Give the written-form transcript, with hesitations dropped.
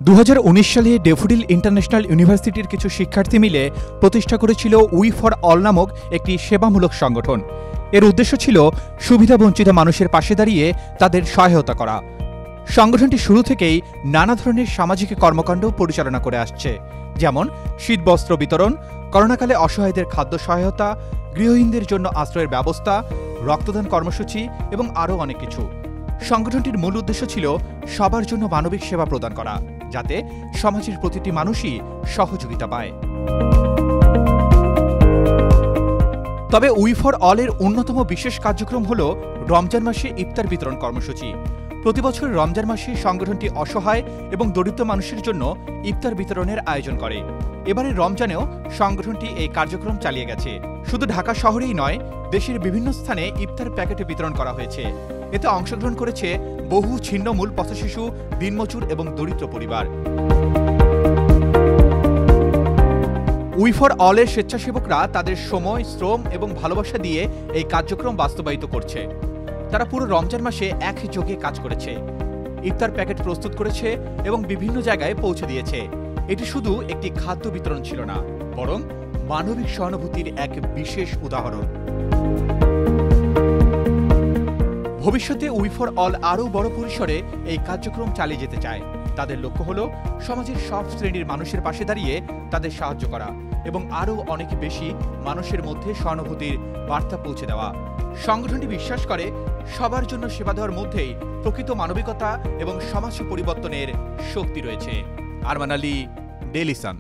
2019 সালে daffodil international ইউনিভার্সিটির কিছু শিক্ষার্থী মিলে প্রতিষ্ঠা করেছিল উই ফর অল নামক একটি সেবামূলক সংগঠন। এর উদ্দেশ্য ছিল সুবিধাবঞ্চিত মানুষের পাশে দাঁড়িয়ে তাদের সহায়তা করা। সংগঠনটি শুরু থেকেই নানা ধরনের সামাজিক কর্মকাণ্ড পরিচালনা করে আসছে, যেমন শীতবস্ত্র বিতরণ, করোনাকালে অসহায়দের খাদ্য সহায়তা, গৃহহীনদের জন্য আশ্রয়ের ব্যবস্থা, রক্তদান কর্মসূচি এবং আরও অনেক কিছু। সংগঠনটির মূল উদ্দেশ্য ছিল সবার জন্য মানবিক সেবা প্রদান করা, যাতে সমাজের প্রতিটি মানুষই সহযোগিতা পায়। তবে উই ফর অল এর অন্যতম বিশেষ কার্যক্রম হল রমজান মাসে ইফতার বিতরণ কর্মসূচি। প্রতিবছর রমজান মাসে সংগঠনটি অসহায় এবং দরিদ্র মানুষের জন্য ইফতার বিতরণের আয়োজন করে। এবারে রমজানেও সংগঠনটি এই কার্যক্রম চালিয়ে গেছে। শুধু ঢাকা শহরেই নয়, দেশের বিভিন্ন স্থানে ইফতার প্যাকেট বিতরণ করা হয়েছে। এতে অংশগ্রহণ করেছে বহু ছিন্নমূল পথশিশু, দিনমজুর এবং দরিদ্র পরিবার। উই ফর অল এর স্বেচ্ছাসেবকরা তাদের সময়, শ্রম এবং ভালোবাসা দিয়ে এই কার্যক্রম বাস্তবায়িত করছে। তারা পুরো রমজান মাসে একযোগে কাজ করেছে, ইফতার প্যাকেট প্রস্তুত করেছে এবং বিভিন্ন জায়গায় পৌঁছে দিয়েছে। এটি শুধু একটি খাদ্য বিতরণ ছিল না, বরং মানবিক সহানুভূতির এক বিশেষ উদাহরণ। ভবিষ্যতে উই ফর অল আরও বড় পরিসরে এই কার্যক্রম চালিয়ে যেতে চায়। তাদের লক্ষ্য হল সমাজের সব শ্রেণীর মানুষের পাশে দাঁড়িয়ে তাদের সাহায্য করা এবং আরও অনেক বেশি মানুষের মধ্যে সহানুভূতির বার্তা পৌঁছে দেওয়া। সংগঠনটি বিশ্বাস করে সবার জন্য সেবা দেওয়ার মধ্যেই প্রকৃত মানবিকতা এবং সমাজ পরিবর্তনের শক্তি রয়েছে। Arman Ali, Daily Sun.